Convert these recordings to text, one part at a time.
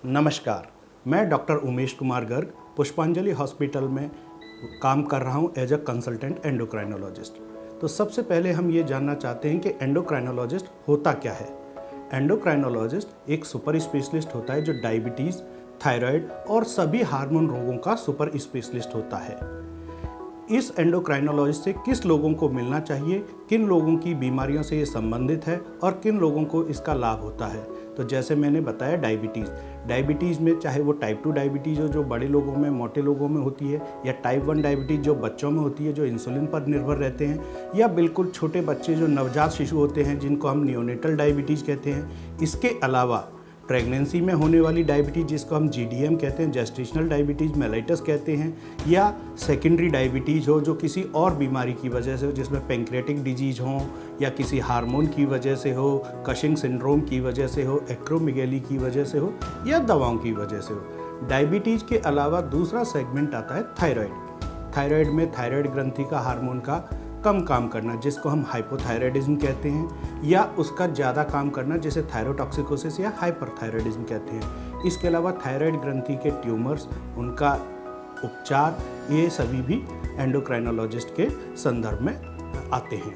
नमस्कार, मैं डॉक्टर उमेश कुमार गर्ग पुष्पांजलि हॉस्पिटल में काम कर रहा हूं एज अ कंसल्टेंट एंडोक्राइनोलॉजिस्ट। तो सबसे पहले हम ये जानना चाहते हैं कि एंडोक्राइनोलॉजिस्ट होता क्या है। एंडोक्राइनोलॉजिस्ट एक सुपर स्पेशलिस्ट होता है जो डायबिटीज़, थायराइड और सभी हार्मोन रोगों का सुपर स्पेशलिस्ट होता है। इस एंडोक्राइनोलॉजिस्ट से किस लोगों को मिलना चाहिए, किन लोगों की बीमारियों से ये संबंधित है और किन लोगों को इसका लाभ होता है। तो जैसे मैंने बताया डायबिटीज़ में चाहे वो टाइप 2 डायबिटीज़ हो जो बड़े लोगों में, मोटे लोगों में होती है, या टाइप 1 डायबिटीज़ जो बच्चों में होती है जो इंसुलिन पर निर्भर रहते हैं, या बिल्कुल छोटे बच्चे जो नवजात शिशु होते हैं जिनको हम नियोनेटल डायबिटीज़ कहते हैं। इसके अलावा प्रेगनेंसी में होने वाली डायबिटीज़ जिसको हम GDM कहते हैं, जेस्टेशनल डायबिटीज़ मेलाइटस कहते हैं, या सेकेंडरी डायबिटीज़ हो जो किसी और बीमारी की वजह से हो, जिसमें पेंक्रियाटिक डिजीज़ हो या किसी हार्मोन की वजह से हो, कशिंग सिंड्रोम की वजह से हो, एक्रोमेगैली की वजह से हो, या दवाओं की वजह से हो। डायबिटीज़ के अलावा दूसरा सेगमेंट आता है थायराइड में थायराइड ग्रंथि का हार्मोन का कम काम करना जिसको हम हाइपोथायराइडिज्म कहते हैं, या उसका ज़्यादा काम करना जिसे थायरोटॉक्सिकोसिस या हाइपरथायराइडिज्म कहते हैं। इसके अलावा थायराइड ग्रंथि के ट्यूमर्स, उनका उपचार, ये सभी भी एंडोक्राइनोलॉजिस्ट के संदर्भ में आते हैं।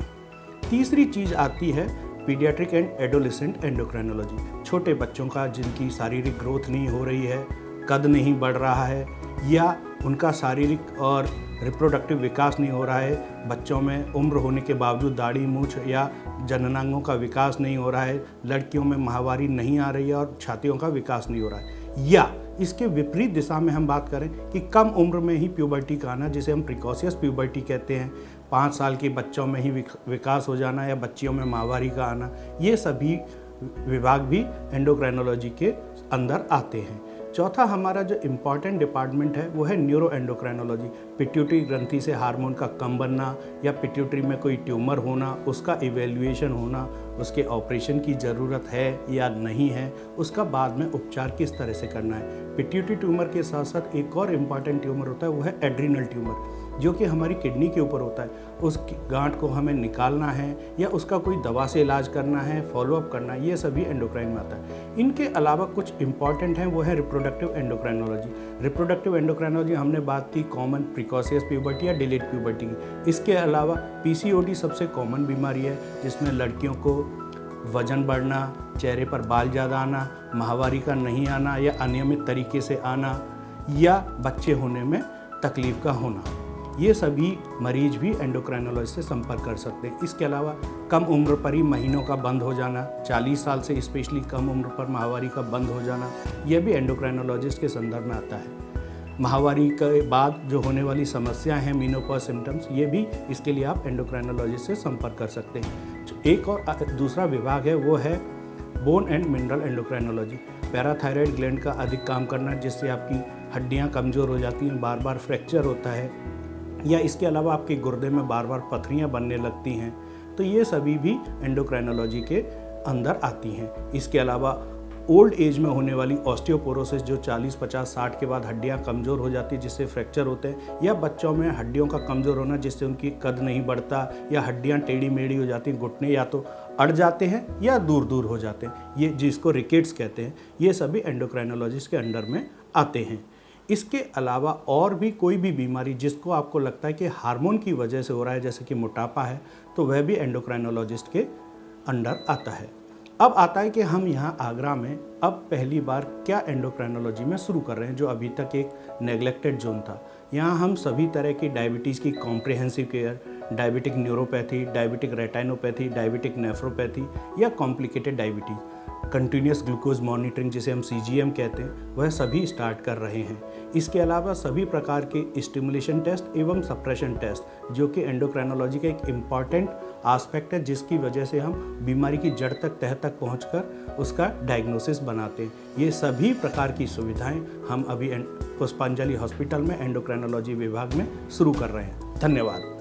तीसरी चीज़ आती है पीडियाट्रिक एंड एडोलेसेंट एंडोक्राइनोलॉजी। छोटे बच्चों का जिनकी शारीरिक ग्रोथ नहीं हो रही है, कद नहीं बढ़ रहा है, या उनका शारीरिक और रिप्रोडक्टिव विकास नहीं हो रहा है, बच्चों में उम्र होने के बावजूद दाढ़ी, मूंछ या जननांगों का विकास नहीं हो रहा है, लड़कियों में माहवारी नहीं आ रही है और छातियों का विकास नहीं हो रहा है, या इसके विपरीत दिशा में हम बात करें कि कम उम्र में ही प्यूबर्टी का आना जिसे हम प्रिकॉशियस प्यूबर्टी कहते हैं, 5 साल के बच्चों में ही विकास हो जाना या बच्चियों में माहवारी का आना, ये सभी विभाग भी एंडोक्राइनोलॉजी के अंदर आते हैं। चौथा हमारा जो इम्पॉर्टेंट डिपार्टमेंट है वो है न्यूरो एंडोक्राइनोलॉजी। पिट्यूटरी ग्रंथि से हार्मोन का कम बनना या पिट्यूटरी में कोई ट्यूमर होना, उसका इवेल्युएशन होना, उसके ऑपरेशन की ज़रूरत है या नहीं है, उसका बाद में उपचार किस तरह से करना है। पिट्यूटरी ट्यूमर के साथ साथ एक और इम्पॉर्टेंट ट्यूमर होता है वो है एड्रिनल ट्यूमर जो कि हमारी किडनी के ऊपर होता है। उस गांठ को हमें निकालना है या उसका कोई दवा से इलाज करना है, फॉलोअप करना है, ये सभी एंडोक्राइन में आता है। इनके अलावा कुछ इंपॉर्टेंट हैं वो है रिप्रोडक्टिव एंडोक्राइनोलॉजी। रिप्रोडक्टिव एंडोक्राइनोलॉजी हमने बात की कॉमन प्रिकॉशियस प्यूबर्टी या डिलेड प्यूबर्टी की। इसके अलावा PCOD सबसे कॉमन बीमारी है जिसमें लड़कियों को वजन बढ़ना, चेहरे पर बाल ज़्यादा आना, माहवारी का नहीं आना या अनियमित तरीके से आना, या बच्चे होने में तकलीफ का होना, ये सभी मरीज भी एंडोक्राइनोलॉजिस्ट से संपर्क कर सकते हैं। इसके अलावा कम उम्र पर ही महीनों का बंद हो जाना, 40 साल से स्पेशली कम उम्र पर माहवारी का बंद हो जाना, यह भी एंडोक्राइनोलॉजिस्ट के संदर्भ में आता है। माहवारी के बाद जो होने वाली समस्या हैं, मेनोपॉज सिम्टम्स, ये भी इसके लिए आप एंडोक्राइनोलॉजिस्ट से संपर्क कर सकते हैं। एक और दूसरा विभाग है वो है bone and mineral endocrinology. Parathyroid gland का अधिक काम करना जिससे आपकी हड्डियाँ कमज़ोर हो जाती हैं, बार बार फ्रैक्चर होता है, या इसके अलावा आपके गुर्दे में बार बार पथरियाँ बनने लगती हैं, तो ये सभी भी एंडोक्राइनोलॉजी के अंदर आती हैं। इसके अलावा ओल्ड एज में होने वाली ऑस्टियोपोरोसिस जो 40, 50, 60 के बाद हड्डियां कमज़ोर हो जाती है जिससे फ्रैक्चर होते हैं, या बच्चों में हड्डियों का कमज़ोर होना जिससे उनकी कद नहीं बढ़ता या हड्डियां टेढ़ी मेढ़ी हो जाती हैं, घुटने या तो अड़ जाते हैं या दूर दूर हो जाते हैं, ये जिसको रिकेट्स कहते हैं, ये सभी एंडोक्राइनोलॉजिस्ट के अंडर में आते हैं। इसके अलावा और भी कोई भी बीमारी जिसको आपको लगता है कि हार्मोन की वजह से हो रहा है, जैसे कि मोटापा है, तो वह भी एंडोक्राइनोलॉजिस्ट के अंडर आता है। अब आता है कि हम यहाँ आगरा में अब पहली बार क्या एंडोक्राइनोलॉजी में शुरू कर रहे हैं जो अभी तक एक नेग्लेक्टेड जोन था। यहाँ हम सभी तरह की डायबिटीज़ की comprehensive care, diabetic neuropathy, diabetic retinopathy, diabetic nephropathy या complicated diabetes, continuous glucose monitoring जिसे हम CGM कहते हैं, वह सभी स्टार्ट कर रहे हैं। इसके अलावा सभी प्रकार के स्टिमुलेशन टेस्ट एवं सप्रेशन टेस्ट जो कि एंडोक्राइनोलॉजी का एक इम्पॉर्टेंट आस्पेक्ट है जिसकी वजह से हम बीमारी की जड़ तक, तह तक पहुंचकर उसका डायग्नोसिस बनाते हैं। ये सभी प्रकार की सुविधाएं हम अभी पुष्पांजलि हॉस्पिटल में एंडोक्राइनोलॉजी विभाग में शुरू कर रहे हैं। धन्यवाद।